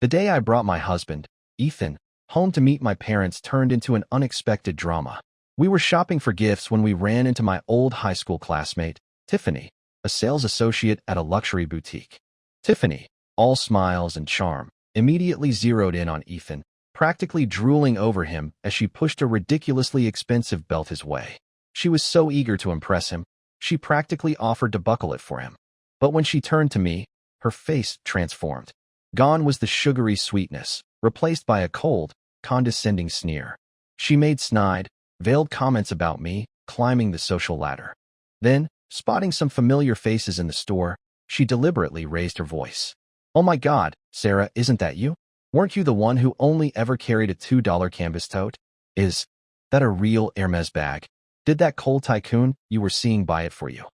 The day I brought my husband, Ethan, home to meet my parents turned into an unexpected drama. We were shopping for gifts when we ran into my old high school classmate, Tiffany, a sales associate at a luxury boutique. Tiffany, all smiles and charm, immediately zeroed in on Ethan, practically drooling over him as she pushed a ridiculously expensive belt his way. She was so eager to impress him, she practically offered to buckle it for him. But when she turned to me, her face transformed. Gone was the sugary sweetness, replaced by a cold, condescending sneer. She made snide, veiled comments about me, climbing the social ladder. Then, spotting some familiar faces in the store, she deliberately raised her voice. "Oh my God, Sarah, isn't that you? Weren't you the one who only ever carried a $2 canvas tote? Is that a real Hermes bag? Did that coal tycoon you were seeing buy it for you?"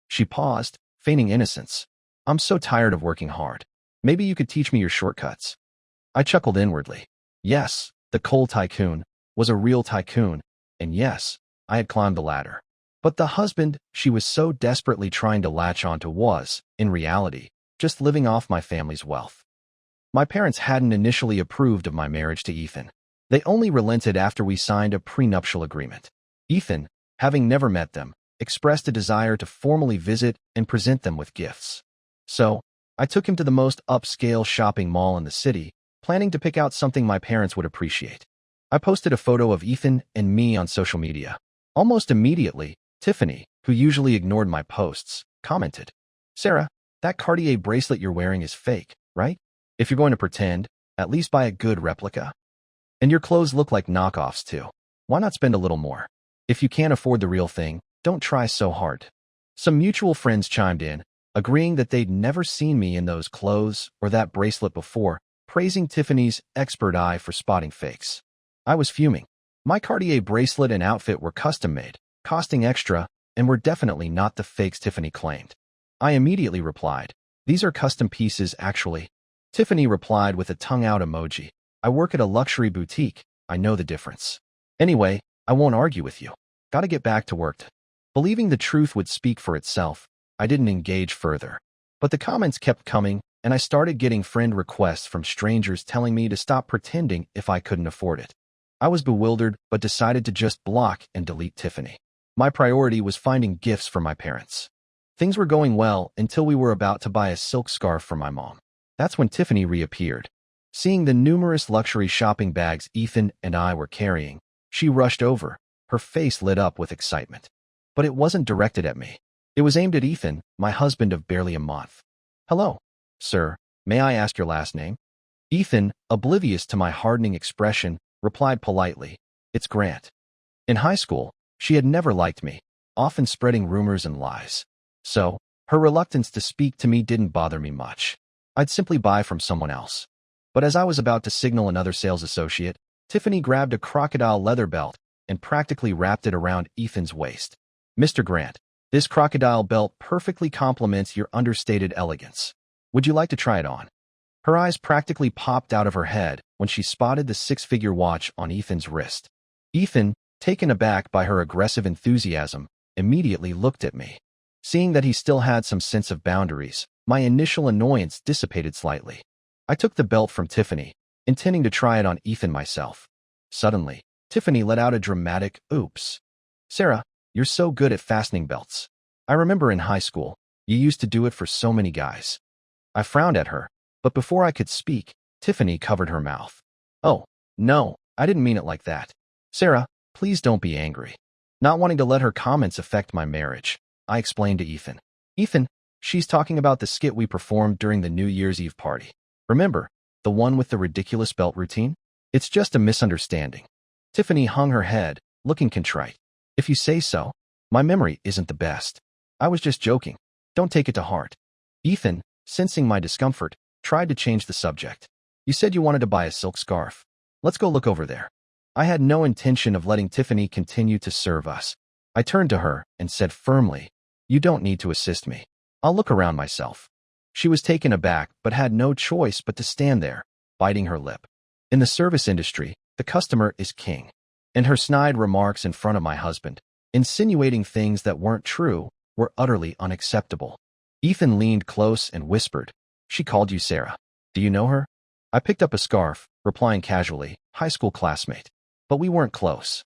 She paused, feigning innocence. "I'm so tired of working hard. Maybe you could teach me your shortcuts." I chuckled inwardly. Yes, the coal tycoon was a real tycoon, and yes, I had climbed the ladder. But the husband she was so desperately trying to latch onto was, in reality, just living off my family's wealth. My parents hadn't initially approved of my marriage to Ethan. They only relented after we signed a prenuptial agreement. Ethan, having never met them, expressed a desire to formally visit and present them with gifts. So, I took him to the most upscale shopping mall in the city, planning to pick out something my parents would appreciate. I posted a photo of Ethan and me on social media. Almost immediately, Tiffany, who usually ignored my posts, commented, "Sarah, that Cartier bracelet you're wearing is fake, right? If you're going to pretend, at least buy a good replica. And your clothes look like knockoffs too. Why not spend a little more? If you can't afford the real thing, don't try so hard." Some mutual friends chimed in, agreeing that they'd never seen me in those clothes or that bracelet before, praising Tiffany's expert eye for spotting fakes. I was fuming. My Cartier bracelet and outfit were custom-made, costing extra, and were definitely not the fakes Tiffany claimed. I immediately replied, "These are custom pieces, actually." Tiffany replied with a tongue-out emoji, "I work at a luxury boutique. I know the difference. Anyway, I won't argue with you. Gotta get back to work." Believing the truth would speak for itself, I didn't engage further. But the comments kept coming, and I started getting friend requests from strangers telling me to stop pretending if I couldn't afford it. I was bewildered, but decided to just block and delete Tiffany. My priority was finding gifts for my parents. Things were going well until we were about to buy a silk scarf for my mom. That's when Tiffany reappeared. Seeing the numerous luxury shopping bags Ethan and I were carrying, she rushed over, her face lit up with excitement. But it wasn't directed at me. It was aimed at Ethan, my husband of barely a month. "Hello, sir, may I ask your last name?" Ethan, oblivious to my hardening expression, replied politely, "It's Grant." In high school, she had never liked me, often spreading rumors and lies. So, her reluctance to speak to me didn't bother me much. I'd simply buy from someone else. But as I was about to signal another sales associate, Tiffany grabbed a crocodile leather belt and practically wrapped it around Ethan's waist. "Mr. Grant, this crocodile belt perfectly complements your understated elegance. Would you like to try it on?" Her eyes practically popped out of her head when she spotted the six-figure watch on Ethan's wrist. Ethan, taken aback by her aggressive enthusiasm, immediately looked at me. Seeing that he still had some sense of boundaries, my initial annoyance dissipated slightly. I took the belt from Tiffany, intending to try it on Ethan myself. Suddenly, Tiffany let out a dramatic oops. "Sarah, you're so good at fastening belts. I remember in high school, you used to do it for so many guys." I frowned at her, but before I could speak, Tiffany covered her mouth. "Oh, no, I didn't mean it like that. Sarah, please don't be angry." Not wanting to let her comments affect my marriage, I explained to Ethan. "Ethan, she's talking about the skit we performed during the New Year's Eve party. Remember, the one with the ridiculous belt routine? It's just a misunderstanding." Tiffany hung her head, looking contrite. "If you say so. My memory isn't the best. I was just joking. Don't take it to heart." Ethan, sensing my discomfort, tried to change the subject. "You said you wanted to buy a silk scarf. Let's go look over there." I had no intention of letting Tiffany continue to serve us. I turned to her and said firmly, "You don't need to assist me. I'll look around myself." She was taken aback but had no choice but to stand there, biting her lip. In the service industry, the customer is king. And her snide remarks in front of my husband, insinuating things that weren't true, were utterly unacceptable. Ethan leaned close and whispered, "She called you Sarah. Do you know her?" I picked up a scarf, replying casually, high school classmate. But we weren't close.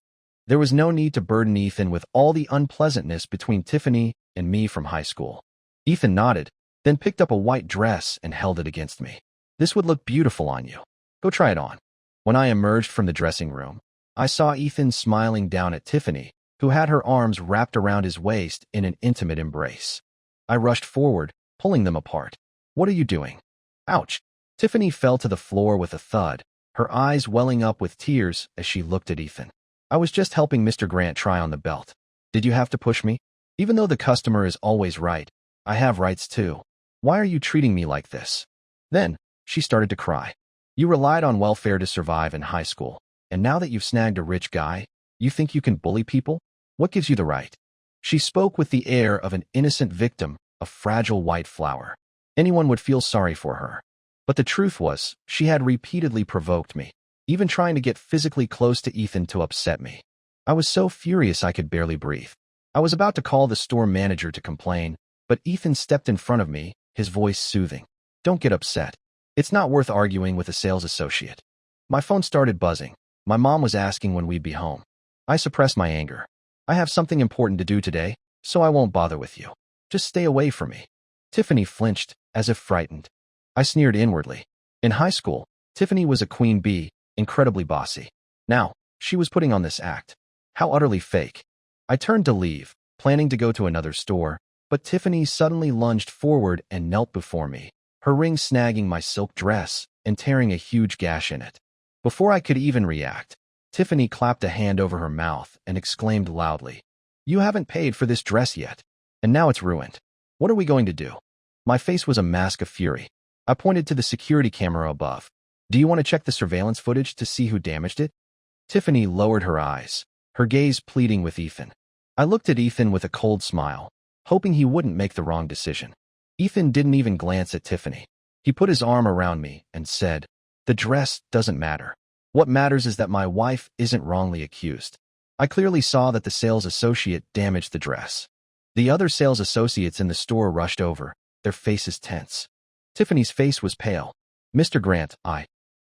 There was no need to burden Ethan with all the unpleasantness between Tiffany and me from high school. Ethan nodded, then picked up a white dress and held it against me. This would look beautiful on you. Go try it on. When I emerged from the dressing room, I saw Ethan smiling down at Tiffany, who had her arms wrapped around his waist in an intimate embrace. I rushed forward, pulling them apart. What are you doing? Ouch! Tiffany fell to the floor with a thud, her eyes welling up with tears as she looked at Ethan. I was just helping Mr. Grant try on the belt. Did you have to push me? Even though the customer is always right, I have rights too. Why are you treating me like this? Then, she started to cry. You relied on welfare to survive in high school, and now that you've snagged a rich guy, you think you can bully people? What gives you the right? She spoke with the air of an innocent victim, a fragile white flower. Anyone would feel sorry for her. But the truth was, she had repeatedly provoked me, even trying to get physically close to Ethan to upset me. I was so furious I could barely breathe. I was about to call the store manager to complain, but Ethan stepped in front of me, his voice soothing. Don't get upset. It's not worth arguing with a sales associate. My phone started buzzing. My mom was asking when we'd be home. I suppressed my anger. I have something important to do today, so I won't bother with you. Just stay away from me. Tiffany flinched, as if frightened. I sneered inwardly. In high school, Tiffany was a queen bee, incredibly bossy. Now, she was putting on this act. How utterly fake. I turned to leave, planning to go to another store, but Tiffany suddenly lunged forward and knelt before me, her ring snagging my silk dress and tearing a huge gash in it. Before I could even react, Tiffany clapped a hand over her mouth and exclaimed loudly, "You haven't paid for this dress yet, and now it's ruined. What are we going to do?" My face was a mask of fury. I pointed to the security camera above. Do you want to check the surveillance footage to see who damaged it? Tiffany lowered her eyes, her gaze pleading with Ethan. I looked at Ethan with a cold smile, hoping he wouldn't make the wrong decision. Ethan didn't even glance at Tiffany. He put his arm around me and said, "The dress doesn't matter. What matters is that my wife isn't wrongly accused." I clearly saw that the sales associate damaged the dress. The other sales associates in the store rushed over, their faces tense. Tiffany's face was pale. "Mr. Grant,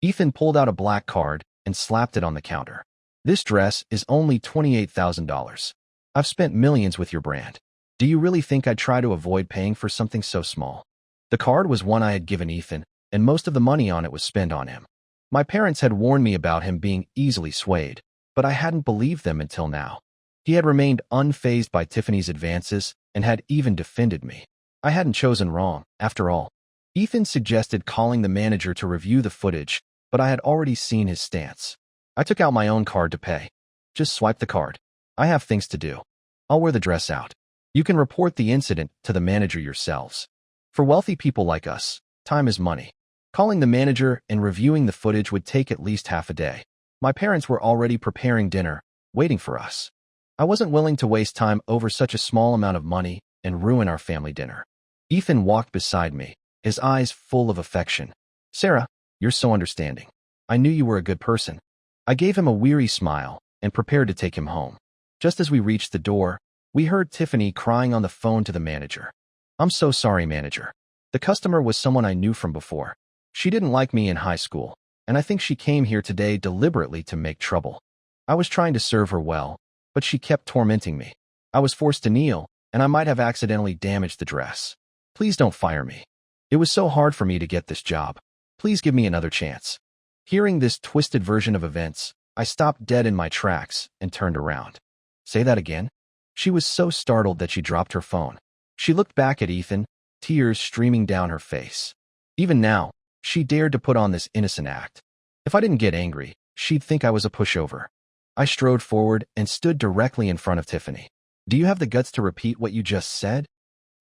Ethan pulled out a black card and slapped it on the counter. "This dress is only $28,000. I've spent millions with your brand. Do you really think I'd try to avoid paying for something so small?" The card was one I had given Ethan, and most of the money on it was spent on him. My parents had warned me about him being easily swayed, but I hadn't believed them until now. He had remained unfazed by Tiffany's advances and had even defended me. I hadn't chosen wrong, after all. Ethan suggested calling the manager to review the footage, but I had already seen his stance. I took out my own card to pay. "Just swipe the card. I have things to do. I'll wear the dress out. You can report the incident to the manager yourselves. For wealthy people like us, time is money." Calling the manager and reviewing the footage would take at least half a day. My parents were already preparing dinner, waiting for us. I wasn't willing to waste time over such a small amount of money and ruin our family dinner. Ethan walked beside me, his eyes full of affection. "Sarah, you're so understanding. I knew you were a good person." I gave him a weary smile and prepared to take him home. Just as we reached the door, we heard Tiffany crying on the phone to the manager. "I'm so sorry, manager. The customer was someone I knew from before. She didn't like me in high school, and I think she came here today deliberately to make trouble. I was trying to serve her well, but she kept tormenting me. I was forced to kneel, and I might have accidentally damaged the dress. Please don't fire me. It was so hard for me to get this job. Please give me another chance." Hearing this twisted version of events, I stopped dead in my tracks and turned around. "Say that again?" She was so startled that she dropped her phone. She looked back at Ethan, tears streaming down her face. Even now, she dared to put on this innocent act. If I didn't get angry, she'd think I was a pushover. I strode forward and stood directly in front of Tiffany. "Do you have the guts to repeat what you just said?"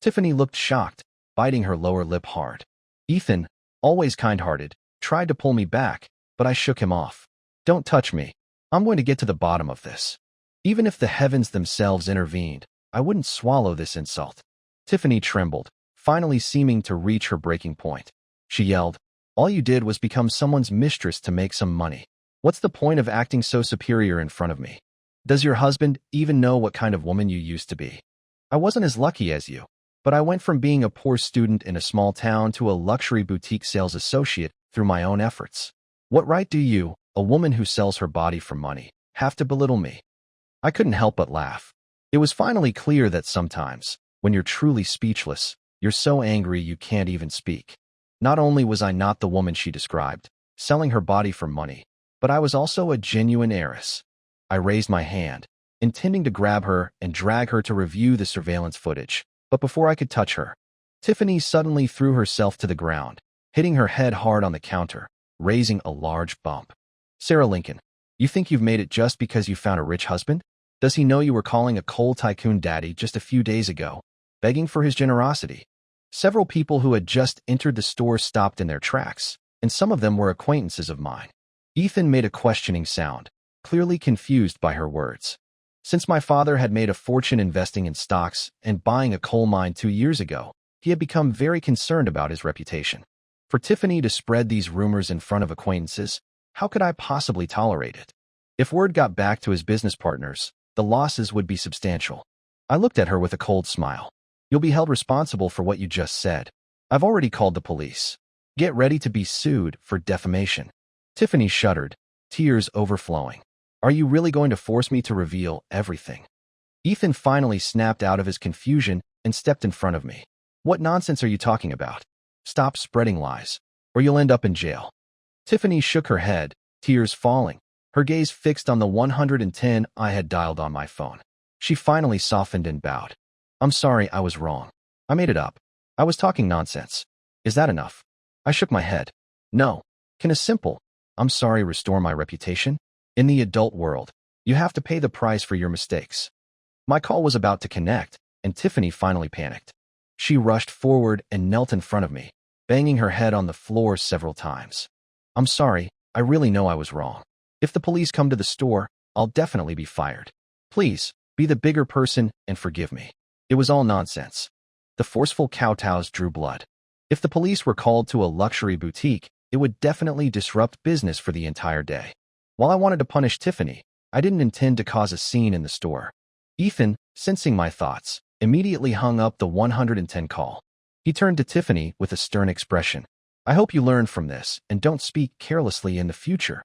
Tiffany looked shocked, biting her lower lip hard. Ethan, always kind-hearted, tried to pull me back, but I shook him off. "Don't touch me. I'm going to get to the bottom of this." Even if the heavens themselves intervened, I wouldn't swallow this insult. Tiffany trembled, finally seeming to reach her breaking point. She yelled, "All you did was become someone's mistress to make some money. What's the point of acting so superior in front of me? Does your husband even know what kind of woman you used to be? I wasn't as lucky as you, but I went from being a poor student in a small town to a luxury boutique sales associate through my own efforts. What right do you, a woman who sells her body for money, have to belittle me? I couldn't help but laugh. It was finally clear that sometimes, when you're truly speechless, you're so angry you can't even speak. Not only was I not the woman she described, selling her body for money, but I was also a genuine heiress. I raised my hand, intending to grab her and drag her to review the surveillance footage, but before I could touch her, Tiffany suddenly threw herself to the ground, hitting her head hard on the counter, raising a large bump. Sarah Lincoln, you think you've made it just because you found a rich husband? Does he know you were calling a coal tycoon daddy just a few days ago, begging for his generosity? Several people who had just entered the store stopped in their tracks, and some of them were acquaintances of mine. Ethan made a questioning sound, clearly confused by her words. Since my father had made a fortune investing in stocks and buying a coal mine 2 years ago, he had become very concerned about his reputation. For Tiffany to spread these rumors in front of acquaintances, how could I possibly tolerate it? If word got back to his business partners, the losses would be substantial. I looked at her with a cold smile. You'll be held responsible for what you just said. I've already called the police. Get ready to be sued for defamation. Tiffany shuddered, tears overflowing. Are you really going to force me to reveal everything? Ethan finally snapped out of his confusion and stepped in front of me. What nonsense are you talking about? Stop spreading lies, or you'll end up in jail. Tiffany shook her head, tears falling, her gaze fixed on the 110 I had dialed on my phone. She finally softened and bowed. I'm sorry, I was wrong. I made it up. I was talking nonsense. Is that enough? I shook my head. No. Can a simple, I'm sorry, restore my reputation? In the adult world, you have to pay the price for your mistakes. My call was about to connect, and Tiffany finally panicked. She rushed forward and knelt in front of me, banging her head on the floor several times. I'm sorry, I really know I was wrong. If the police come to the store, I'll definitely be fired. Please, be the bigger person and forgive me. It was all nonsense. The forceful kowtows drew blood. If the police were called to a luxury boutique, it would definitely disrupt business for the entire day. While I wanted to punish Tiffany, I didn't intend to cause a scene in the store. Ethan, sensing my thoughts, immediately hung up the 110 call. He turned to Tiffany with a stern expression. I hope you learn from this and don't speak carelessly in the future.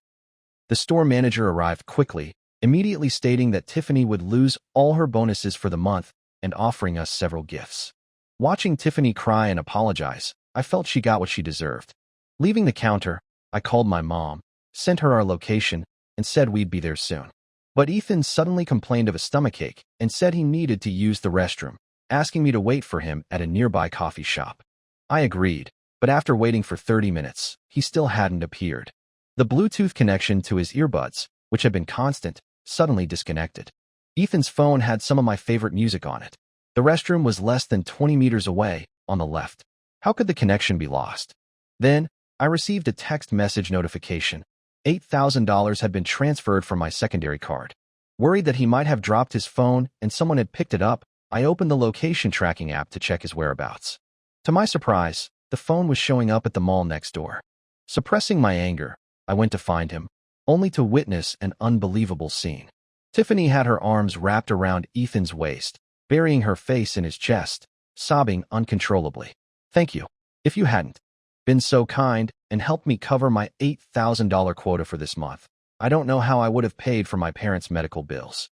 The store manager arrived quickly, immediately stating that Tiffany would lose all her bonuses for the month and offering us several gifts. Watching Tiffany cry and apologize, I felt she got what she deserved. Leaving the counter, I called my mom, sent her our location, and said we'd be there soon. But Ethan suddenly complained of a stomachache and said he needed to use the restroom, asking me to wait for him at a nearby coffee shop. I agreed, but after waiting for 30 minutes, he still hadn't appeared. The Bluetooth connection to his earbuds, which had been constant, suddenly disconnected. Ethan's phone had some of my favorite music on it. The restroom was less than 20 meters away, on the left. How could the connection be lost? Then, I received a text message notification. $8,000 had been transferred from my secondary card. Worried that he might have dropped his phone and someone had picked it up, I opened the location tracking app to check his whereabouts. To my surprise, the phone was showing up at the mall next door. Suppressing my anger, I went to find him, only to witness an unbelievable scene. Tiffany had her arms wrapped around Ethan's waist, burying her face in his chest, sobbing uncontrollably. Thank you. If you hadn't been so kind and helped me cover my $8,000 quota for this month, I don't know how I would have paid for my parents' medical bills.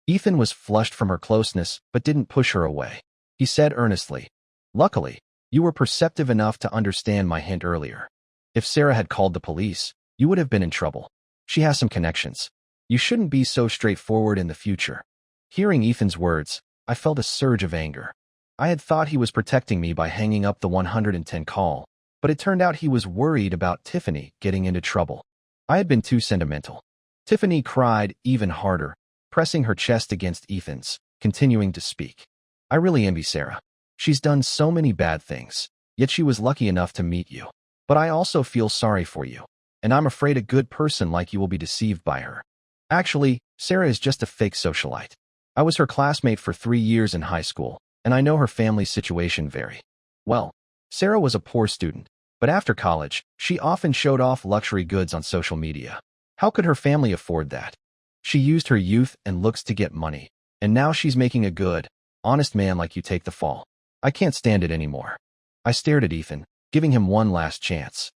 Ethan was flushed from her closeness but didn't push her away. He said earnestly, Luckily, you were perceptive enough to understand my hint earlier. If Sarah had called the police, you would have been in trouble. She has some connections. You shouldn't be so straightforward in the future. Hearing Ethan's words, I felt a surge of anger. I had thought he was protecting me by hanging up the 110 call, but it turned out he was worried about Tiffany getting into trouble. I had been too sentimental. Tiffany cried even harder, pressing her chest against Ethan's, continuing to speak. I really envy Sarah. She's done so many bad things, yet she was lucky enough to meet you. But I also feel sorry for you, and I'm afraid a good person like you will be deceived by her. Actually, Sarah is just a fake socialite. I was her classmate for 3 years in high school, and I know her family's situation very well. Sarah was a poor student, but after college, she often showed off luxury goods on social media. How could her family afford that? She used her youth and looks to get money, and now she's making a good, honest man like you take the fall. I can't stand it anymore. I stared at Ethan, giving him one last chance.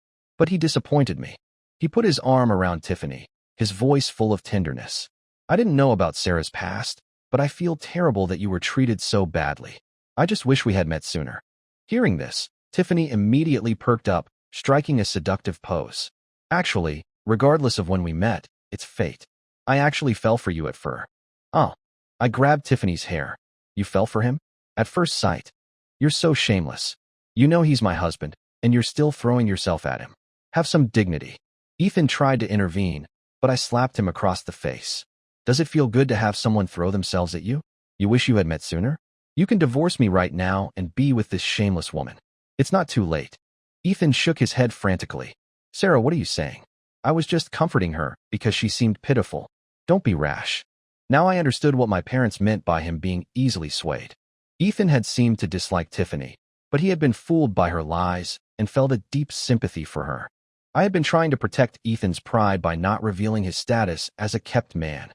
But he disappointed me. He put his arm around Tiffany, his voice full of tenderness. I didn't know about Sarah's past, but I feel terrible that you were treated so badly. I just wish we had met sooner. Hearing this, Tiffany immediately perked up, striking a seductive pose. Actually, regardless of when we met, it's fate. I actually fell for you at first. Oh. I grabbed Tiffany's hair. You fell for him? At first sight. You're so shameless. You know he's my husband, and you're still throwing yourself at him. Have some dignity. Ethan tried to intervene, but I slapped him across the face. Does it feel good to have someone throw themselves at you? You wish you had met sooner? You can divorce me right now and be with this shameless woman. It's not too late. Ethan shook his head frantically. Sarah, what are you saying? I was just comforting her because she seemed pitiful. Don't be rash. Now I understood what my parents meant by him being easily swayed. Ethan had seemed to dislike Tiffany, but he had been fooled by her lies and felt a deep sympathy for her. I had been trying to protect Ethan's pride by not revealing his status as a kept man.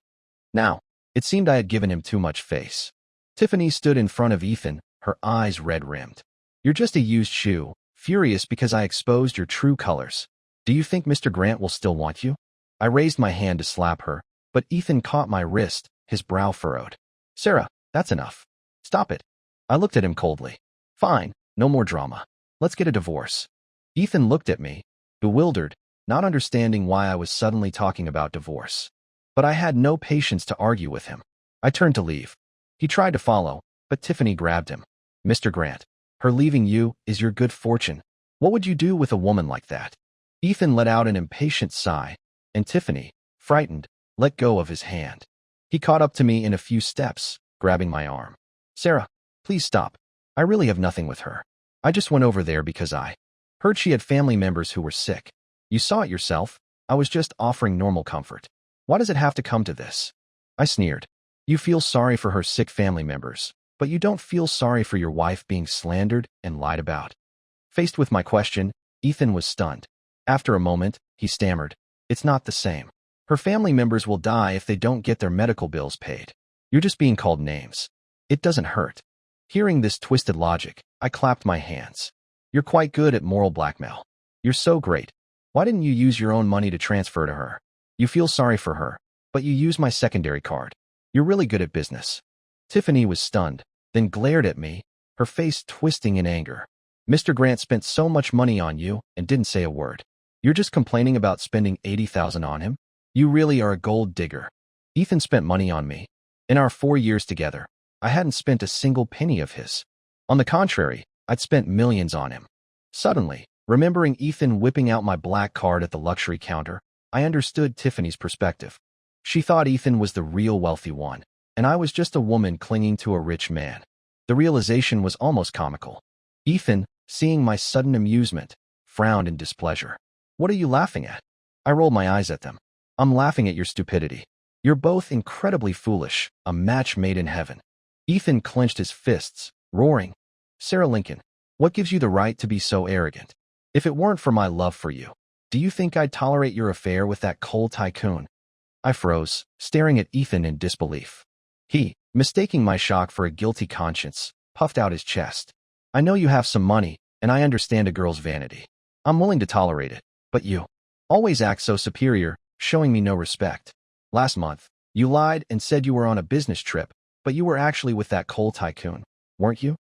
Now, it seemed I had given him too much face. Tiffany stood in front of Ethan, her eyes red-rimmed. You're just a used shoe, furious because I exposed your true colors. Do you think Mr. Grant will still want you? I raised my hand to slap her, but Ethan caught my wrist, his brow furrowed. Sarah, that's enough. Stop it. I looked at him coldly. Fine, no more drama. Let's get a divorce. Ethan looked at me, bewildered, not understanding why I was suddenly talking about divorce. But I had no patience to argue with him. I turned to leave. He tried to follow, but Tiffany grabbed him. Mr. Grant, her leaving you is your good fortune. What would you do with a woman like that? Ethan let out an impatient sigh, and Tiffany, frightened, let go of his hand. He caught up to me in a few steps, grabbing my arm. Sarah, please stop. I really have nothing with her. I just went over there because I heard she had family members who were sick. You saw it yourself. I was just offering normal comfort. Why does it have to come to this? I sneered. You feel sorry for her sick family members, but you don't feel sorry for your wife being slandered and lied about. Faced with my question, Ethan was stunned. After a moment, he stammered. It's not the same. Her family members will die if they don't get their medical bills paid. You're just being called names. It doesn't hurt. Hearing this twisted logic, I clapped my hands. You're quite good at moral blackmail. You're so great. Why didn't you use your own money to transfer to her? You feel sorry for her, but you use my secondary card. You're really good at business. Tiffany was stunned, then glared at me, her face twisting in anger. Mr. Grant spent so much money on you and didn't say a word. You're just complaining about spending $80,000 on him? You really are a gold digger. Ethan spent money on me. In our 4 years together, I hadn't spent a single penny of his. On the contrary, I'd spent millions on him. Suddenly, remembering Ethan whipping out my black card at the luxury counter, I understood Tiffany's perspective. She thought Ethan was the real wealthy one, and I was just a woman clinging to a rich man. The realization was almost comical. Ethan, seeing my sudden amusement, frowned in displeasure. What are you laughing at? I rolled my eyes at them. I'm laughing at your stupidity. You're both incredibly foolish, a match made in heaven. Ethan clenched his fists, roaring. Sarah Lincoln, what gives you the right to be so arrogant? If it weren't for my love for you, do you think I'd tolerate your affair with that coal tycoon? I froze, staring at Ethan in disbelief. He, mistaking my shock for a guilty conscience, puffed out his chest. I know you have some money, and I understand a girl's vanity. I'm willing to tolerate it, but you always act so superior, showing me no respect. Last month, you lied and said you were on a business trip, but you were actually with that coal tycoon, weren't you?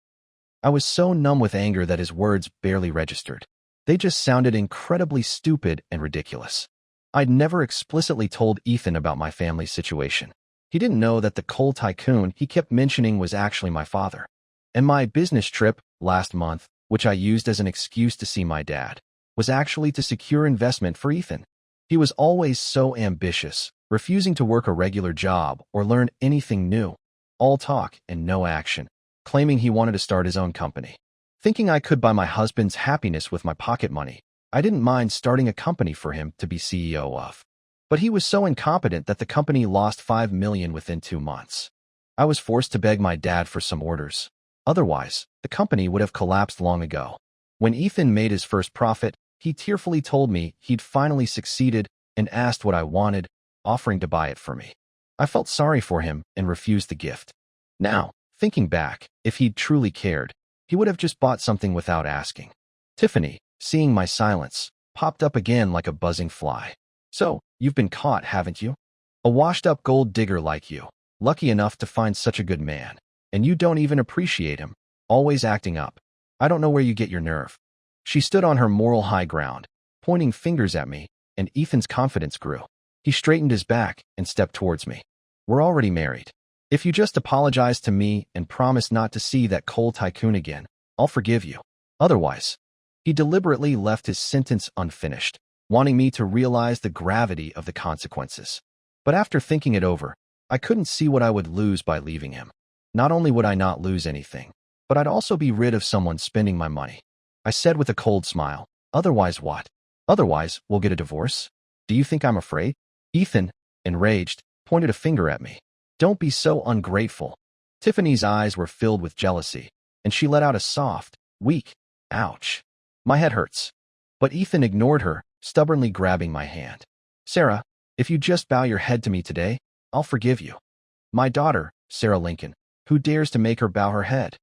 I was so numb with anger that his words barely registered. They just sounded incredibly stupid and ridiculous. I'd never explicitly told Ethan about my family's situation. He didn't know that the coal tycoon he kept mentioning was actually my father. And my business trip, last month, which I used as an excuse to see my dad, was actually to secure investment for Ethan. He was always so ambitious, refusing to work a regular job or learn anything new. All talk and no action, claiming he wanted to start his own company. Thinking I could buy my husband's happiness with my pocket money, I didn't mind starting a company for him to be CEO of. But he was so incompetent that the company lost $5 million within 2 months. I was forced to beg my dad for some orders. Otherwise, the company would have collapsed long ago. When Ethan made his first profit, he tearfully told me he'd finally succeeded and asked what I wanted, offering to buy it for me. I felt sorry for him and refused the gift. Now, thinking back, if he'd truly cared, he would have just bought something without asking. Tiffany, seeing my silence, popped up again like a buzzing fly. So, you've been caught, haven't you? A washed-up gold digger like you, lucky enough to find such a good man. And you don't even appreciate him, always acting up. I don't know where you get your nerve. She stood on her moral high ground, pointing fingers at me, and Ethan's confidence grew. He straightened his back and stepped towards me. We're already married. If you just apologize to me and promise not to see that coal tycoon again, I'll forgive you. Otherwise, he deliberately left his sentence unfinished, wanting me to realize the gravity of the consequences. But after thinking it over, I couldn't see what I would lose by leaving him. Not only would I not lose anything, but I'd also be rid of someone spending my money. I said with a cold smile, otherwise what? Otherwise, we'll get a divorce? Do you think I'm afraid? Ethan, enraged, pointed a finger at me. Don't be so ungrateful. Tiffany's eyes were filled with jealousy, and she let out a soft, weak, ouch. My head hurts. But Ethan ignored her, stubbornly grabbing my hand. Sarah, if you just bow your head to me today, I'll forgive you. My daughter, Sarah Lincoln, who dares to make her bow her head?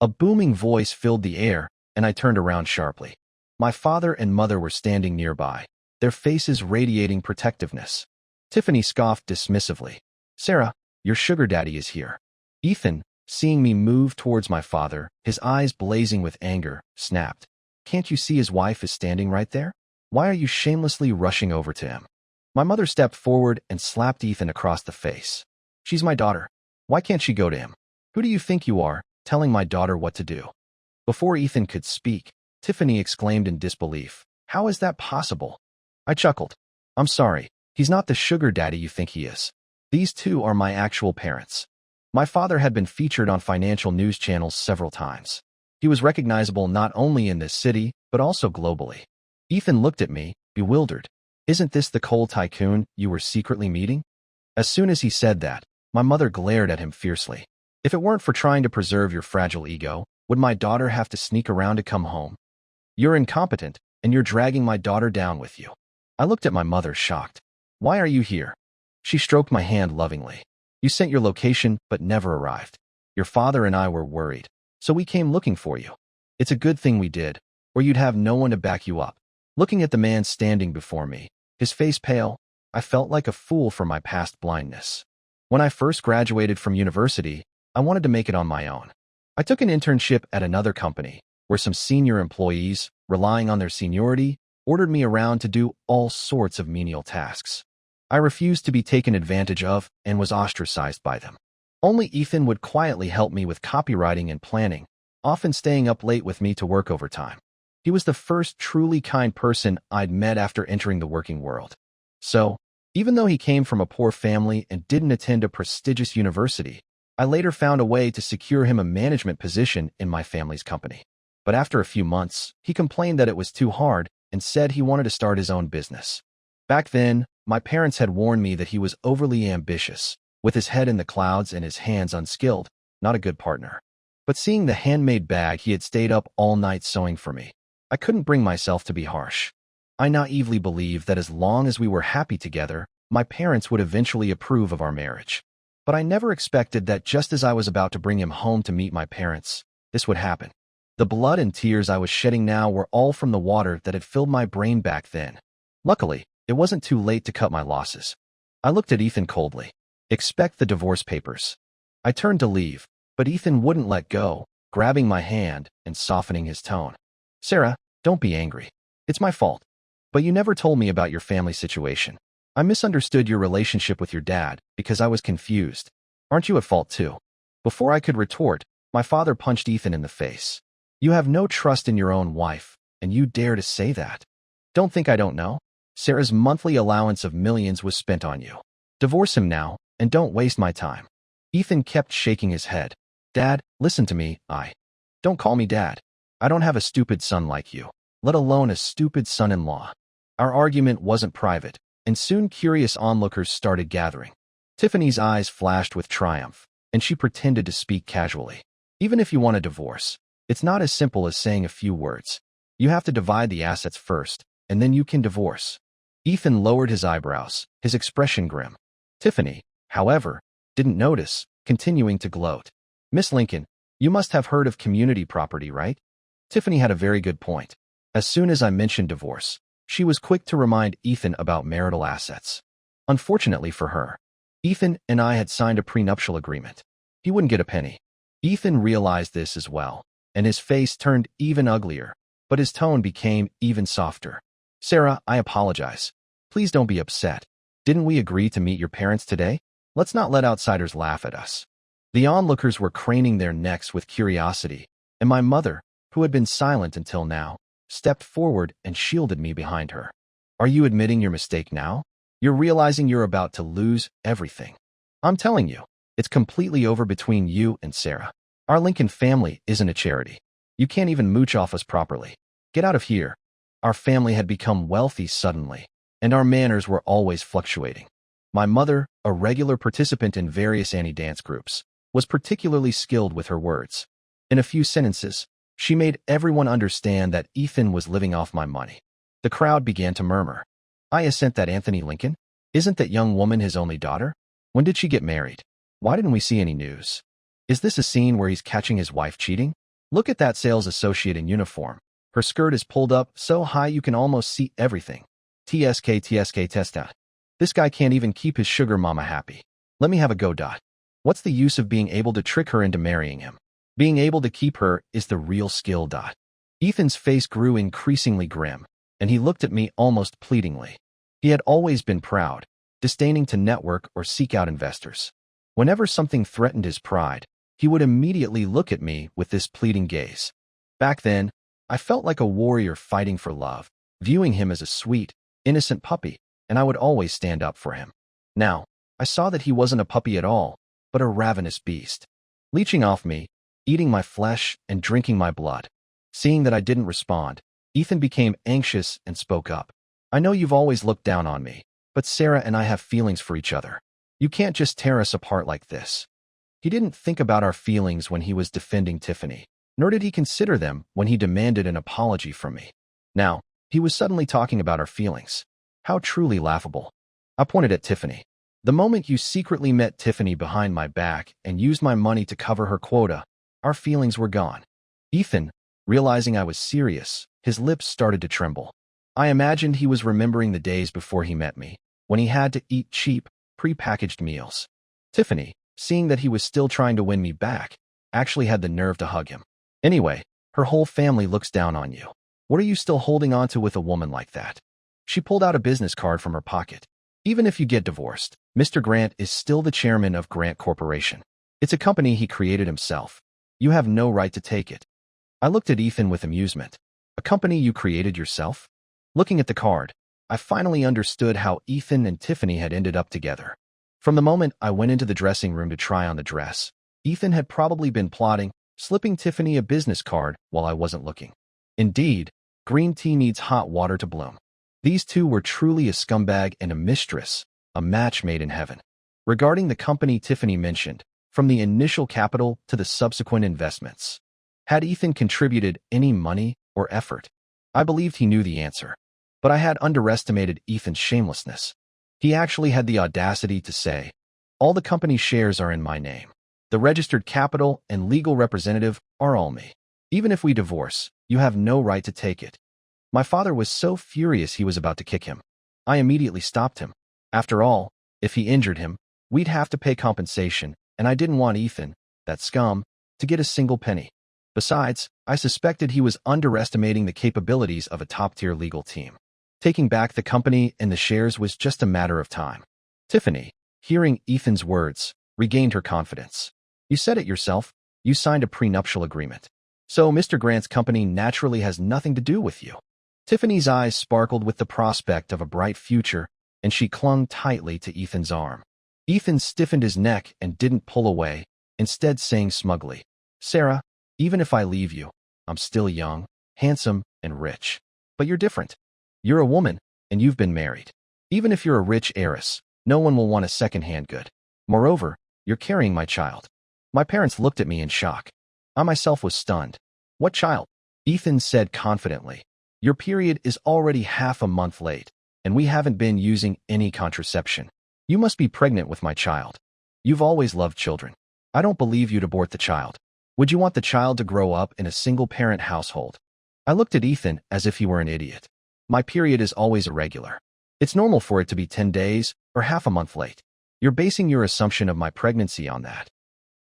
A booming voice filled the air, and I turned around sharply. My father and mother were standing nearby, their faces radiating protectiveness. Tiffany scoffed dismissively. Sarah, your sugar daddy is here. Ethan, seeing me move towards my father, his eyes blazing with anger, snapped. Can't you see his wife is standing right there? Why are you shamelessly rushing over to him? My mother stepped forward and slapped Ethan across the face. She's my daughter. Why can't she go to him? Who do you think you are, telling my daughter what to do? Before Ethan could speak, Tiffany exclaimed in disbelief. How is that possible? I chuckled. I'm sorry, he's not the sugar daddy you think he is. These two are my actual parents. My father had been featured on financial news channels several times. He was recognizable not only in this city, but also globally. Ethan looked at me, bewildered. Isn't this the coal tycoon you were secretly meeting? As soon as he said that, my mother glared at him fiercely. If it weren't for trying to preserve your fragile ego, would my daughter have to sneak around to come home? You're incompetent, and you're dragging my daughter down with you. I looked at my mother, shocked. Why are you here? She stroked my hand lovingly. You sent your location, but never arrived. Your father and I were worried, so we came looking for you. It's a good thing we did, or you'd have no one to back you up. Looking at the man standing before me, his face pale, I felt like a fool for my past blindness. When I first graduated from university, I wanted to make it on my own. I took an internship at another company, where some senior employees, relying on their seniority, ordered me around to do all sorts of menial tasks. I refused to be taken advantage of and was ostracized by them. Only Ethan would quietly help me with copywriting and planning, often staying up late with me to work overtime. He was the first truly kind person I'd met after entering the working world. So, even though he came from a poor family and didn't attend a prestigious university, I later found a way to secure him a management position in my family's company. But after a few months, he complained that it was too hard and said he wanted to start his own business. Back then, my parents had warned me that he was overly ambitious, with his head in the clouds and his hands unskilled, not a good partner. But seeing the handmade bag he had stayed up all night sewing for me, I couldn't bring myself to be harsh. I naively believed that as long as we were happy together, my parents would eventually approve of our marriage. But I never expected that just as I was about to bring him home to meet my parents, this would happen. The blood and tears I was shedding now were all from the water that had filled my brain back then. Luckily, it wasn't too late to cut my losses. I looked at Ethan coldly. Expect the divorce papers. I turned to leave, but Ethan wouldn't let go, grabbing my hand and softening his tone. Sarah, don't be angry. It's my fault. But you never told me about your family situation. I misunderstood your relationship with your dad because I was confused. Aren't you at fault too? Before I could retort, my father punched Ethan in the face. You have no trust in your own wife, and you dare to say that? Don't think I don't know. Sarah's monthly allowance of millions was spent on you. Divorce him now, and don't waste my time. Ethan kept shaking his head. Dad, listen to me, Don't call me Dad. I don't have a stupid son like you, let alone a stupid son-in-law. Our argument wasn't private, and soon curious onlookers started gathering. Tiffany's eyes flashed with triumph, and she pretended to speak casually. Even if you want a divorce, it's not as simple as saying a few words. You have to divide the assets first, and then you can divorce. Ethan lowered his eyebrows, his expression grim. Tiffany, however, didn't notice, continuing to gloat. Miss Lincoln, you must have heard of community property, right? Tiffany had a very good point. As soon as I mentioned divorce, She was quick to remind Ethan about marital assets. Unfortunately for her, Ethan and I had signed a prenuptial agreement. He wouldn't get a penny. Ethan realized this as well, and his face turned even uglier, but his tone became even softer. Sarah, I apologize. Please don't be upset. Didn't we agree to meet your parents today? Let's not let outsiders laugh at us. The onlookers were craning their necks with curiosity, and my mother, who had been silent until now, stepped forward and shielded me behind her. Are you admitting your mistake now? You're realizing you're about to lose everything. I'm telling you, it's completely over between you and Sarah. Our Lincoln family isn't a charity. You can't even mooch off us properly. Get out of here. Our family had become wealthy suddenly, and our manners were always fluctuating. My mother, a regular participant in various anti-dance groups, was particularly skilled with her words. In a few sentences, she made everyone understand that Ethan was living off my money. The crowd began to murmur. I assent that Anthony Lincoln? Isn't that young woman his only daughter? When did she get married? Why didn't we see any news? Is this a scene where he's catching his wife cheating? Look at that sales associate in uniform. Her skirt is pulled up so high you can almost see everything. TSK testa. This guy can't even keep his sugar mama happy. Let me have a go. What's the use of being able to trick her into marrying him? Being able to keep her is the real skill. Ethan's face grew increasingly grim, and he looked at me almost pleadingly. He had always been proud, disdaining to network or seek out investors. Whenever something threatened his pride, he would immediately look at me with this pleading gaze. Back then, I felt like a warrior fighting for love, viewing him as a sweet, innocent puppy, and I would always stand up for him. Now, I saw that he wasn't a puppy at all, but a ravenous beast, leeching off me, eating my flesh and drinking my blood. Seeing that I didn't respond, Ethan became anxious and spoke up. I know you've always looked down on me, but Sarah and I have feelings for each other. You can't just tear us apart like this. He didn't think about our feelings when he was defending Tiffany, nor did he consider them when he demanded an apology from me. Now, he was suddenly talking about our feelings. How truly laughable. I pointed at Tiffany. The moment you secretly met Tiffany behind my back and used my money to cover her quota, our feelings were gone. Ethan, realizing I was serious, his lips started to tremble. I imagined he was remembering the days before he met me, when he had to eat cheap, pre-packaged meals. Tiffany, seeing that he was still trying to win me back, actually had the nerve to hug him. Anyway, her whole family looks down on you. What are you still holding on to with a woman like that? She pulled out a business card from her pocket. Even if you get divorced, Mr. Grant is still the chairman of Grant Corporation. It's a company he created himself. You have no right to take it. I looked at Ethan with amusement. A company you created yourself? Looking at the card, I finally understood how Ethan and Tiffany had ended up together. From the moment I went into the dressing room to try on the dress, Ethan had probably been plotting, slipping Tiffany a business card while I wasn't looking. Indeed, green tea needs hot water to bloom. These two were truly a scumbag and a mistress, a match made in heaven. Regarding the company Tiffany mentioned, from the initial capital to the subsequent investments, had Ethan contributed any money or effort? I believed he knew the answer, but I had underestimated Ethan's shamelessness. He actually had the audacity to say, all the company's shares are in my name. The registered capital and legal representative are all me. Even if we divorce, you have no right to take it. My father was so furious he was about to kick him. I immediately stopped him. After all, if he injured him, we'd have to pay compensation, and I didn't want Ethan, that scum, to get a single penny. Besides, I suspected he was underestimating the capabilities of a top-tier legal team. Taking back the company and the shares was just a matter of time. Tiffany, hearing Ethan's words, regained her confidence. You said it yourself. You signed a prenuptial agreement. So Mr. Grant's company naturally has nothing to do with you. Tiffany's eyes sparkled with the prospect of a bright future, and she clung tightly to Ethan's arm. Ethan stiffened his neck and didn't pull away, instead saying smugly, Sarah, even if I leave you, I'm still young, handsome, and rich. But you're different. You're a woman, and you've been married. Even if you're a rich heiress, no one will want a second-hand good. Moreover, you're carrying my child. My parents looked at me in shock. I myself was stunned. What child? Ethan said confidently. Your period is already half a month late, and we haven't been using any contraception. You must be pregnant with my child. You've always loved children. I don't believe you'd abort the child. Would you want the child to grow up in a single-parent household? I looked at Ethan as if he were an idiot. My period is always irregular. It's normal for it to be 10 days or half a month late. You're basing your assumption of my pregnancy on that.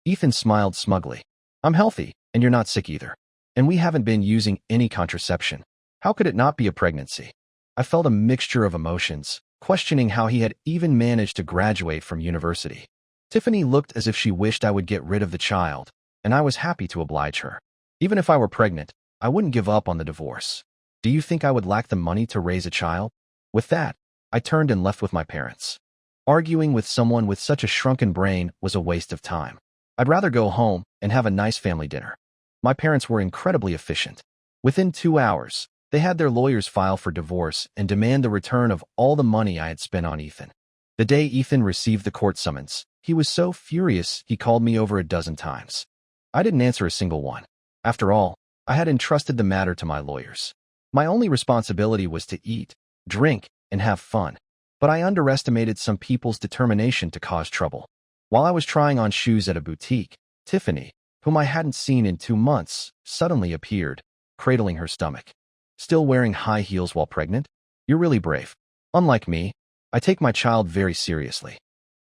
Ethan smiled smugly. I'm healthy, and you're not sick either. And we haven't been using any contraception. How could it not be a pregnancy? I felt a mixture of emotions, questioning how he had even managed to graduate from university. Tiffany looked as if she wished I would get rid of the child, and I was happy to oblige her. Even if I were pregnant, I wouldn't give up on the divorce. Do you think I would lack the money to raise a child? With that, I turned and left with my parents. Arguing with someone with such a shrunken brain was a waste of time. I'd rather go home and have a nice family dinner. My parents were incredibly efficient. Within 2 hours, they had their lawyers file for divorce and demand the return of all the money I had spent on Ethan. The day Ethan received the court summons, he was so furious he called me over a dozen times. I didn't answer a single one. After all, I had entrusted the matter to my lawyers. My only responsibility was to eat, drink, and have fun. But I underestimated some people's determination to cause trouble. While I was trying on shoes at a boutique, Tiffany, whom I hadn't seen in 2 months, suddenly appeared, cradling her stomach. Still wearing high heels while pregnant? You're really brave. Unlike me, I take my child very seriously.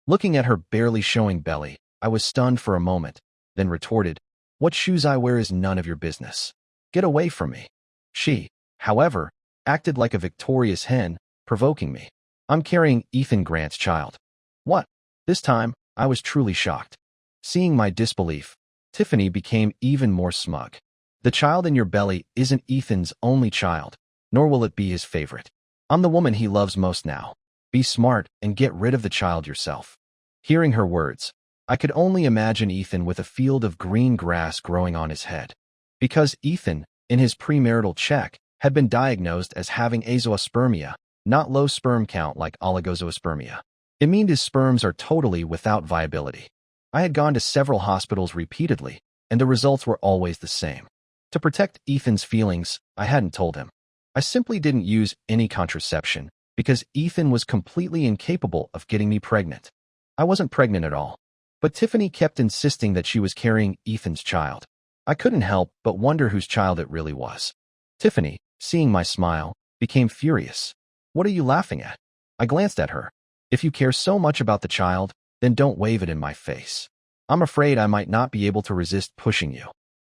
Looking at her barely showing belly, I was stunned for a moment, then retorted, what shoes I wear is none of your business. Get away from me. She, however, acted like a victorious hen, provoking me. I'm carrying Ethan Grant's child. What? This time, I was truly shocked. Seeing my disbelief, Tiffany became even more smug. The child in your belly isn't Ethan's only child, nor will it be his favorite. I'm the woman he loves most now. Be smart and get rid of the child yourself. Hearing her words, I could only imagine Ethan with a field of green grass growing on his head. Because Ethan, in his premarital check, had been diagnosed as having azoospermia, not low sperm count like oligozoospermia. It means his sperms are totally without viability. I had gone to several hospitals repeatedly, and the results were always the same. To protect Ethan's feelings, I hadn't told him. I simply didn't use any contraception because Ethan was completely incapable of getting me pregnant. I wasn't pregnant at all. But Tiffany kept insisting that she was carrying Ethan's child. I couldn't help but wonder whose child it really was. Tiffany, seeing my smile, became furious. What are you laughing at? I glanced at her. If you care so much about the child, then don't wave it in my face. I'm afraid I might not be able to resist pushing you.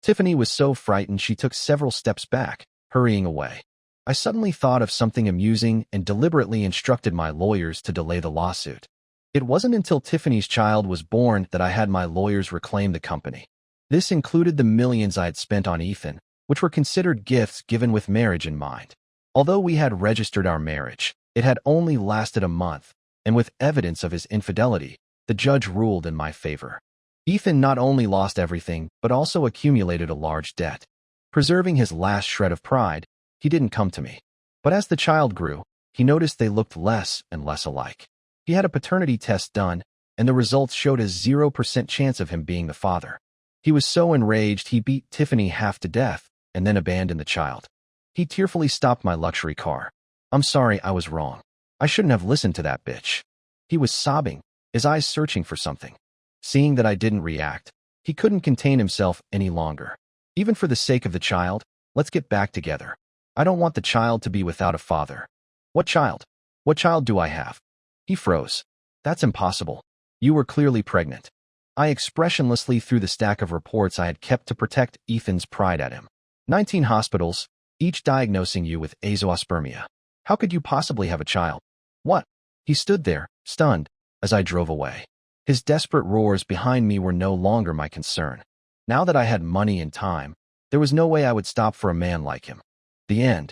Tiffany was so frightened she took several steps back, hurrying away. I suddenly thought of something amusing and deliberately instructed my lawyers to delay the lawsuit. It wasn't until Tiffany's child was born that I had my lawyers reclaim the company. This included the millions I had spent on Ethan, which were considered gifts given with marriage in mind. Although we had registered our marriage, it had only lasted a month, and with evidence of his infidelity, the judge ruled in my favor. Ethan not only lost everything, but also accumulated a large debt. Preserving his last shred of pride, he didn't come to me. But as the child grew, he noticed they looked less and less alike. He had a paternity test done, and the results showed a 0% chance of him being the father. He was so enraged he beat Tiffany half to death, and then abandoned the child. He tearfully stopped my luxury car. I'm sorry, I was wrong. I shouldn't have listened to that bitch. He was sobbing, his eyes searching for something. Seeing that I didn't react, he couldn't contain himself any longer. Even for the sake of the child, let's get back together. I don't want the child to be without a father. What child? What child do I have? He froze. That's impossible. You were clearly pregnant. I expressionlessly threw the stack of reports I had kept to protect Ethan's pride at him. 19 hospitals, each diagnosing you with azoospermia. How could you possibly have a child? What? He stood there, stunned, as I drove away. His desperate roars behind me were no longer my concern. Now that I had money and time, there was no way I would stop for a man like him. The end.